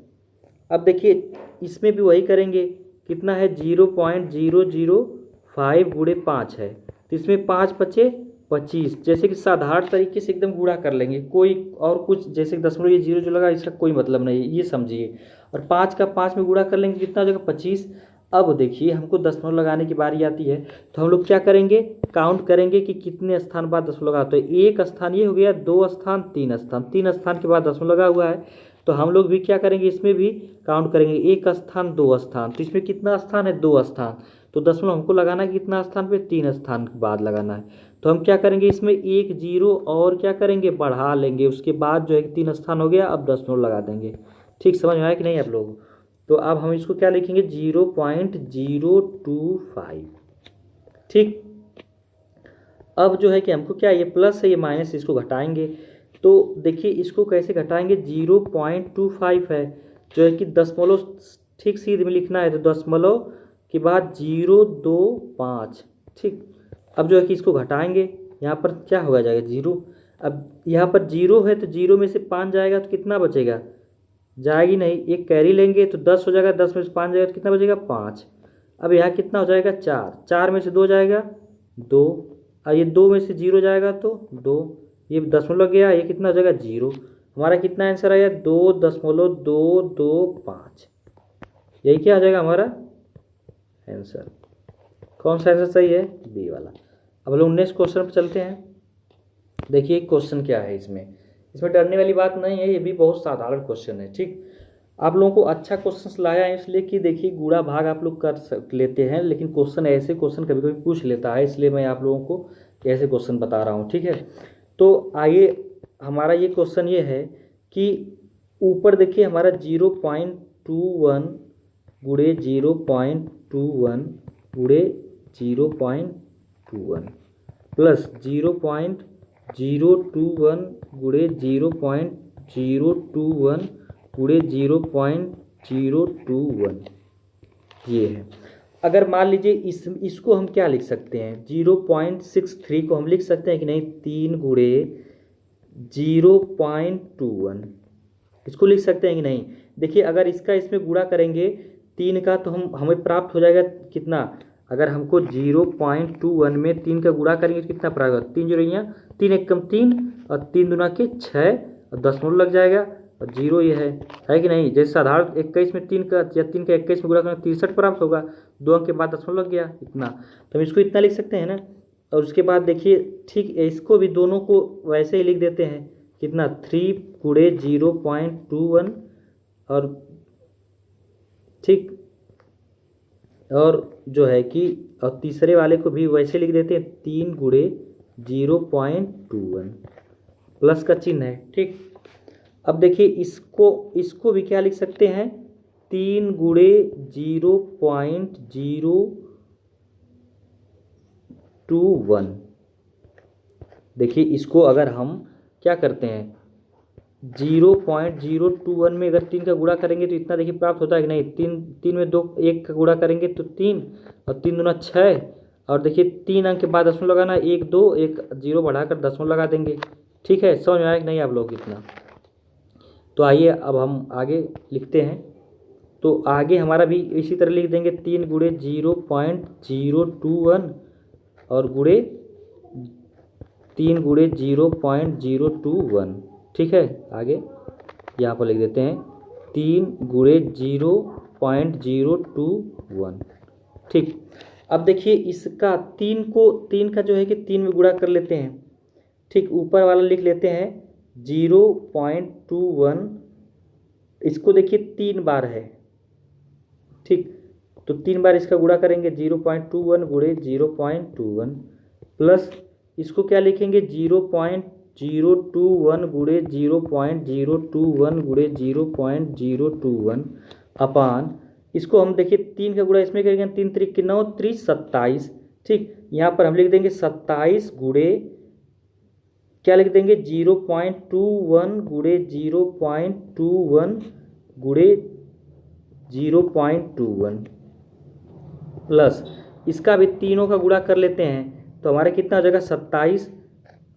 अब देखिए इसमें भी वही करेंगे, कितना है 0.005 गुणे 5 है, तो इसमें 5 बचे 25, जैसे कि साधारण तरीके से एकदम गुणा कर लेंगे, कोई और कुछ जैसे दशमलव ये 0 जो लगा इसका कोई मतलब नहीं है, ये समझिए। और 5 का 5 में गुणा कर लेंगे, कितना हो जाएगा 25। अब देखिए हमको दशमलव लगाने की बारी आती है, तो हम लोग क्या करेंगे काउंट करेंगे कि कितने स्थान बाद दशमलव लगा। तो एक स्थान ये हो गया, 2 स्थान 3 स्थान, 3 स्थान के बाद दशमलव लगा हुआ है, तो हम लोग भी क्या करेंगे इसमें भी काउंट करेंगे, 1 स्थान 2 स्थान, तो इसमें कितना स्थान है 2 स्थान, तो दशमलव हमको लगाना है कितना स्थान पे 3 स्थान के बाद लगाना है। तो हम क्या करेंगे इसमें 1 0 और क्या करेंगे बढ़ा लेंगे, उसके बाद जो है 3 स्थान हो गया, अब दशमलव लगा देंगे। ठीक समझ में आया कि नहीं आप लोग। तो अब हम इसको क्या लिखेंगे 0.025, ठीक। अब जो है कि हमको क्या, ये प्लस है ये माइनस, इसको घटाएंगे। तो देखिए इसको कैसे घटाएंगे, 0.25 है जो है कि दशमलव ठीक सीधे में लिखना है, तो दशमलव के बाद 025, ठीक। अब जो है कि इसको घटाएंगे, यहाँ पर क्या होगा जाएगा 0, अब यहाँ पर 0 है तो 0 में से 5 जाएगा तो कितना बचेगा, जाएगी नहीं, एक कैरी लेंगे तो 10 हो जाएगा, 10 में से 5 जाएगा तो कितना बचेगा 5। अब यहाँ कितना हो जाएगा 4, 4 में से 2 जाएगा 2, और ये 2 में से 0 जाएगा तो 2, ये दशमलव लग गया, ये कितना हो जाएगा 0। हमारा कितना आंसर आया 2.225, यही क्या आ जाएगा हमारा आंसर। कौन सा आंसर सही है, बी वाला। अब लोग नेक्स्ट क्वेश्चन पर चलते हैं। देखिए क्वेश्चन क्या है, इसमें डरने वाली बात नहीं है, ये भी बहुत साधारण क्वेश्चन है, ठीक। आप लोगों को अच्छा क्वेश्चन लाया है इसलिए कि देखिए गुणा भाग आप लोग कर लेते हैं, लेकिन क्वेश्चन ऐसे क्वेश्चन कभी कभी पूछ लेता है, इसलिए मैं आप लोगों को ऐसे क्वेश्चन बता रहा हूँ, ठीक है। तो आइए हमारा ये क्वेश्चन ये है कि ऊपर देखिए हमारा 0.21 गुणे 0.21 गुणे 0.21 प्लस 0.021 गुणे 0.021 गुणे 0.021 021 ये है। अगर मान लीजिए इसको हम क्या लिख सकते हैं, 0.63 को हम लिख सकते हैं कि नहीं, 3 गुणे 0.21 इसको लिख सकते हैं कि नहीं। देखिए अगर इसका इसमें गुणा करेंगे 3 का तो हमें प्राप्त हो जाएगा कितना, अगर हमको 0.21 में 3 का गुणा करेंगे तो कितना प्राप्त होगा, 3 जीरो यहाँ 3 एक कम 3 और 3 दूना के 6 और दशमलव लग जाएगा और 0 ये है कि नहीं। जैसे साधारण 21 में 3 का या 3 का 21 में गुणा करेंगे 63 प्राप्त होगा, 2 अंक के बाद दशमलव लग गया इतना, तो हम इसको इतना लिख सकते हैं ना। और उसके बाद देखिए ठीक इसको भी दोनों को वैसे ही लिख देते हैं, कितना 3 गुणे 0.21 और ठीक, और जो है कि और तीसरे वाले को भी वैसे लिख देते हैं 3 गुणे 0.21 प्लस का चिन्ह है ठीक। अब देखिए इसको भी क्या लिख सकते हैं, 3 गुणे 0.021। देखिए इसको अगर हम क्या करते हैं 0.021 में अगर 3 का गुणा करेंगे तो इतना देखिए प्राप्त होता है कि नहीं, 3 में 2 1 का गुणा करेंगे तो 3 और 3 दूना 6 और देखिए 3 अंक के बाद दशमलव लगाना, 1 2 1 0 बढ़ाकर दशमलव लगा देंगे। ठीक है, समझ में आया कि नहीं आप लोग इतना। तो आइए अब हम आगे लिखते हैं, तो आगे हमारा भी इसी तरह लिख देंगे 3 गुणे 0.021 और गुणे 3 गुणे 0.021। ठीक है, आगे यहाँ पर लिख देते हैं 3 गुणे 0.021। ठीक, अब देखिए इसका 3 का जो है कि 3 में गुणा कर लेते हैं। ठीक, ऊपर वाला लिख लेते हैं 0.21, इसको देखिए 3 बार है। ठीक, तो 3 बार इसका गुणा करेंगे 0.21 गुणे 0.21 प्लस इसको क्या लिखेंगे 0.021 गुणे 0.021 गुणे 0.021 अपान, इसको हम देखिए 3 का गुणा इसमें करेंगे 3 त्रिक के 9 3 27। ठीक, यहाँ पर हम लिख देंगे 27 गुणे क्या लिख देंगे 0.21 गुणे 0.21 गुणे 0.21 प्लस इसका भी तीनों का गुणा कर लेते हैं तो हमारा कितना हो जाएगा 27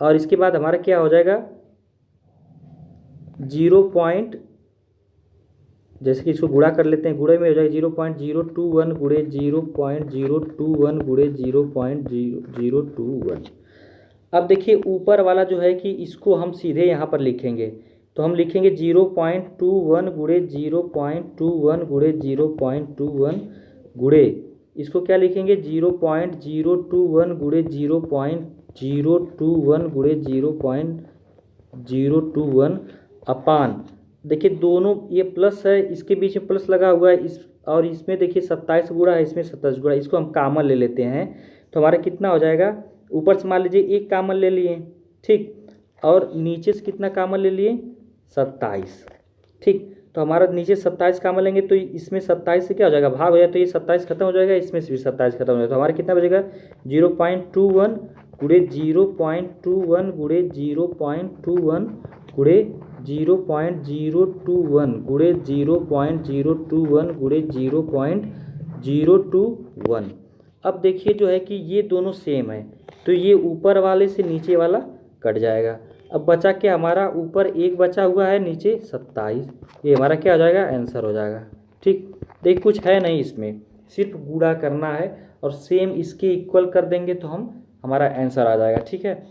और इसके बाद हमारा क्या हो जाएगा 0. जैसे कि इसको गुणा कर लेते हैं, गुणे में हो जाएगा 0.021 गुणे 0.021 गुणे 0.021। अब देखिए ऊपर वाला जो है कि इसको हम सीधे यहाँ पर लिखेंगे, तो हम लिखेंगे 0.21 गुणे 0.21 गुणे 0.21 गुणे इसको क्या लिखेंगे 0.021 गुणे 0.021 गुणे 0.021 अपान, देखिए दोनों ये प्लस है, इसके बीच में प्लस लगा हुआ है इस, और इसमें देखिए 27 गुणा है, इसमें 27 गुणा, इसको हम कॉमन ले लेते हैं तो हमारा कितना हो जाएगा, ऊपर से मान लीजिए 1 कॉमन ले लिए। ठीक, और नीचे से कितना कॉमन ले लिए 27। ठीक, तो हमारा नीचे 27 कॉमन लेंगे तो इसमें 27 से क्या हो जाएगा भाग हो जाए तो ये 27 खत्म हो जाएगा, इसमें से भी 27 खत्म हो जाएगा, तो हमारा कितना बचेगा 0.21 गुणे 0.21 गुणे 0.21 गुणे 0.021 गुणे 0.021 गुणे 0.021। अब देखिए जो है कि ये दोनों सेम है तो ये ऊपर वाले से नीचे वाला कट जाएगा। अब बचा क्या हमारा, ऊपर 1 बचा हुआ है, नीचे 27, ये हमारा क्या हो जाएगा आंसर हो जाएगा। ठीक, देख कुछ है नहीं इसमें, सिर्फ गुणा करना है और सेम इसके इक्वल कर देंगे तो हमारा आंसर आ जाएगा। ठीक है,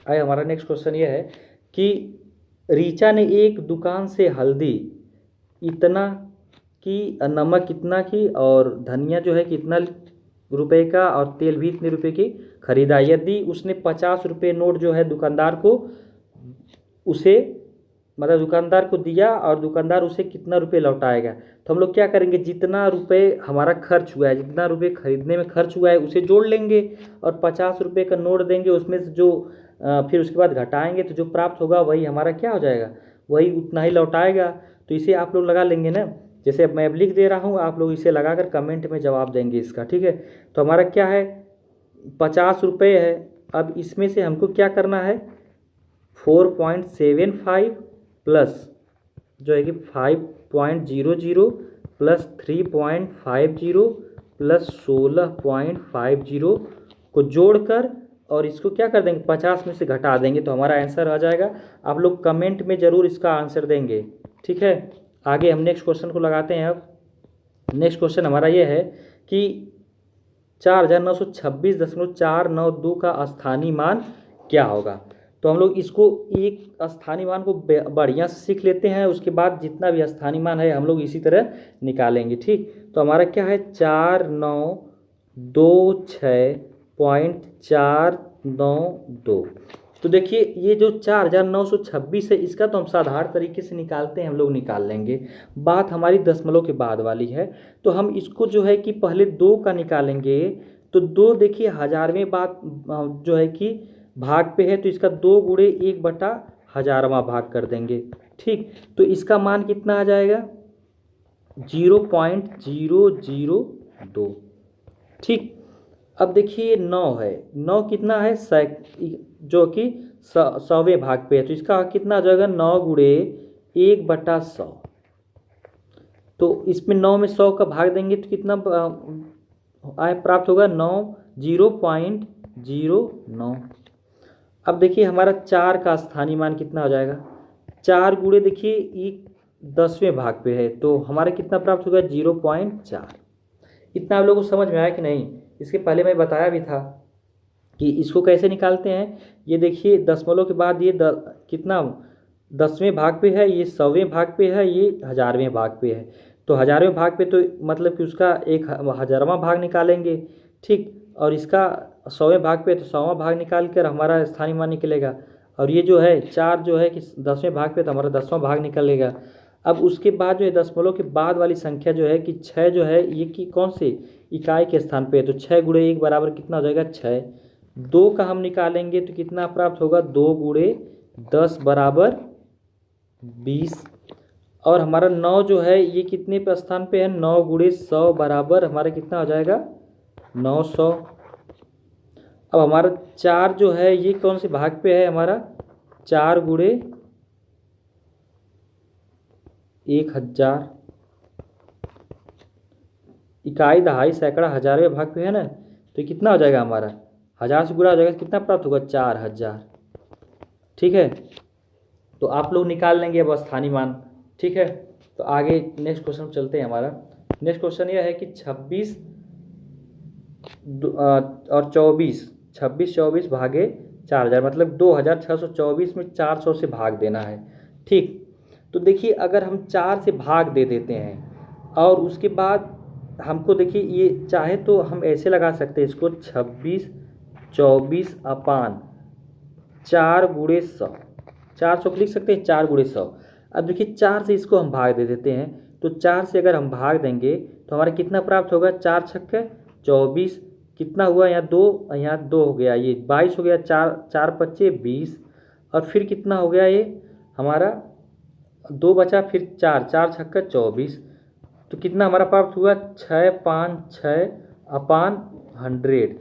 आइए हमारा नेक्स्ट क्वेश्चन ये है कि रीचा ने एक दुकान से हल्दी इतना की, नमक इतना की और धनिया जो है कितना रुपए का और तेल भी इतने रुपए की खरीदा। यदि उसने 50 रुपये नोट जो है दुकानदार को उसे मतलब दुकानदार को दिया और दुकानदार उसे कितना रुपए लौटाएगा, तो हम लोग क्या करेंगे जितना रुपए हमारा खर्च हुआ है, जितना रुपए खरीदने में खर्च हुआ है उसे जोड़ लेंगे और 50 रुपये का नोट देंगे, उसमें से जो फिर उसके बाद घटाएंगे तो जो प्राप्त होगा वही हमारा क्या हो जाएगा, वही उतना ही लौटाएगा। तो इसे आप लोग लगा लेंगे ना, जैसे अब मैं अब लिख दे रहा हूँ, आप लोग इसे लगाकर कमेंट में जवाब देंगे इसका। ठीक है, तो हमारा क्या है 50 रुपये है, अब इसमें से हमको क्या करना है 4.75 प्लस जो है कि 5.00 प्लस 3.50 प्लस 16.50 को जोड़कर और इसको क्या कर देंगे 50 में से घटा देंगे तो हमारा आंसर आ जाएगा। आप लोग कमेंट में ज़रूर इसका आंसर देंगे, ठीक है। आगे हम नेक्स्ट क्वेश्चन को लगाते हैं। अब नेक्स्ट क्वेश्चन हमारा ये है कि 4926.492 का स्थानीय मान क्या होगा। तो हम लोग इसको एक स्थानीय मान को बढ़िया से सीख लेते हैं, उसके बाद जितना भी स्थानीय मान है हम लोग इसी तरह निकालेंगे, ठीक। तो हमारा क्या है 4926.492। तो देखिए ये जो 4926 है इसका तो हम साधारण तरीके से निकालते हैं, हम लोग निकाल लेंगे। बात हमारी दशमलव के बाद वाली है, तो हम इसको जो है कि पहले 2 का निकालेंगे। तो 2 देखिए हजारवें बात जो है कि भाग पे है, तो इसका 2 गुणे 1/1000वां भाग कर देंगे, ठीक। तो इसका मान कितना आ जाएगा 0.002, ठीक। अब देखिए 9 है, 9 कितना है जो कि 100वें भाग पे है, तो इसका कितना आ जाएगा 9 गुणे 1/100। तो इसमें 9 में 100 का भाग देंगे तो कितना प्राप्त होगा 0.09। अब देखिए हमारा 4 का स्थानीय मान कितना हो जाएगा 4 गुणे देखिए 10वें भाग पे है, तो हमारा कितना प्राप्त होगा 0.4। इतना आप लोगों को समझ में आया कि नहीं। इसके पहले मैं बताया भी था कि इसको कैसे निकालते हैं। ये देखिए दशमलव के बाद ये कितना 10वें भाग पे है, ये 100वें भाग पे है, ये 1000वें भाग पे है। तो 1000वें भाग पे तो मतलब कि उसका 1000वां भाग निकालेंगे, ठीक। और इसका 100वें भाग पे तो 100वां भाग निकाल कर हमारा स्थानीय मान निकलेगा। और ये जो है 4 जो है कि 10वें भाग पे तो हमारा 10वां भाग निकलेगा। अब उसके बाद जो है दशमलव के बाद वाली संख्या जो है कि 6 जो है ये कि कौन से इकाई के स्थान पे है, तो 6 गुणे 1 बराबर कितना हो जाएगा 6। 2 का हम निकालेंगे तो कितना प्राप्त होगा 2 गुणे 10 बराबर 20। और हमारा 9 जो है ये कितने पे स्थान पे है 9 गुणे 100 बराबर हमारा कितना हो जाएगा 900। अब हमारा 4 जो है ये कौन से भाग पे है हमारा 4 गुणे 1000। इकाई दहाई सैकड़ा 1000वें भाग पे है ना, तो कितना हो जाएगा हमारा 1000 से गुणा हो जाएगा, कितना प्राप्त होगा 4000, ठीक है। तो आप लोग निकाल लेंगे अब स्थानीय मान, ठीक है। तो आगे नेक्स्ट क्वेश्चन चलते हैं। हमारा नेक्स्ट क्वेश्चन यह है कि 26 और 24 भागे 4000 मतलब 2624 में 400 से भाग देना है, ठीक। तो देखिए अगर हम 4 से भाग दे देते हैं और उसके बाद हमको देखिए ये चाहे तो हम ऐसे लगा सकते हैं इसको 26/4 गुणे 100, 400 लिख सकते हैं 4 गुणे 100। अब देखिए 4 से इसको हम भाग दे देते हैं, तो 4 से अगर हम भाग देंगे तो हमारा कितना प्राप्त होगा 4 छक्के 24, कितना हुआ यहाँ 2, यहाँ 2 हो गया, ये 22 हो गया, 4 पच्चे 20। और फिर कितना हो गया ये हमारा 2 बचा, फिर 4 छक्का 24, तो कितना हमारा प्राप्त हुआ 656/100।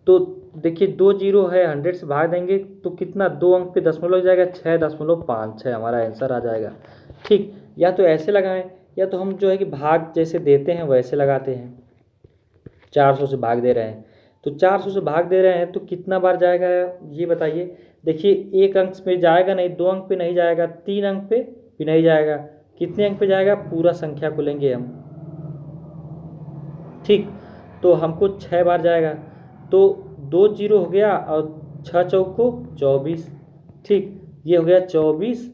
तो देखिए 2 जीरो है 100 से भाग देंगे तो कितना 2 अंक पे दशमलव जाएगा 6.56 हमारा आंसर आ जाएगा, ठीक। या तो ऐसे लगाएं या तो हम जो है कि भाग जैसे देते हैं वैसे लगाते हैं। 400 से भाग दे रहे हैं तो 400 से भाग दे रहे हैं तो कितना बार जाएगा ये बताइए। देखिए 1 अंक पे जाएगा नहीं, 2 अंक पे नहीं जाएगा, 3 अंक पे भी नहीं जाएगा, कितने अंक पे जाएगा पूरा संख्या को लेंगे हम, ठीक। तो हमको 6 बार जाएगा, तो 2 जीरो हो गया और 6 चौको 24, ठीक। ये हो गया 24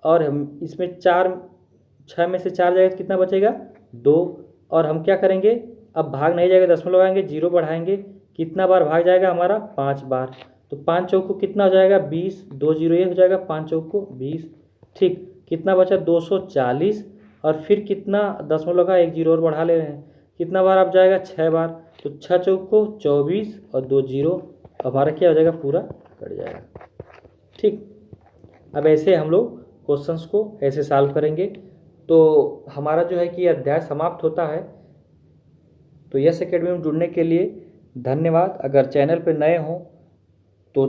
और हम इसमें 6 में से 4 जाएगा तो कितना बचेगा 2। और हम क्या करेंगे अब भाग नहीं जाएगा दशमलव लगाएंगे, 0 बढ़ाएंगे, कितना बार भाग जाएगा हमारा 5 बार। तो 5 चौको कितना हो जाएगा 20, 2 जीरो ये हो जाएगा 5 चौको 20, ठीक। कितना बचा 240 और फिर कितना दशमलव लगा 1 जीरो और बढ़ा ले रहे हैं, कितना बार अब जाएगा 6 बार। तो 6 चौको 24 और 2 जीरो, हमारा क्या हो जाएगा पूरा कट जाएगा, ठीक। अब ऐसे हम लोग क्वेश्चंस को ऐसे सॉल्व करेंगे तो हमारा जो है कि अध्याय समाप्त होता है। तो यस एकेडमी में जुड़ने के लिए धन्यवाद। अगर चैनल पर नए हों तो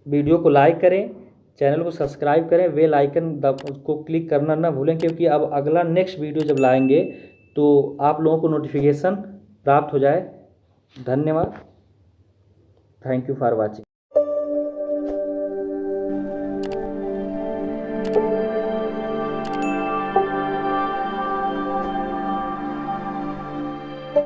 वीडियो को लाइक करें, चैनल को सब्सक्राइब करें, बेल आइकन को क्लिक करना ना भूलें, क्योंकि अब अगला नेक्स्ट वीडियो जब लाएंगे तो आप लोगों को नोटिफिकेशन प्राप्त हो जाए। धन्यवाद। Thank you for watching.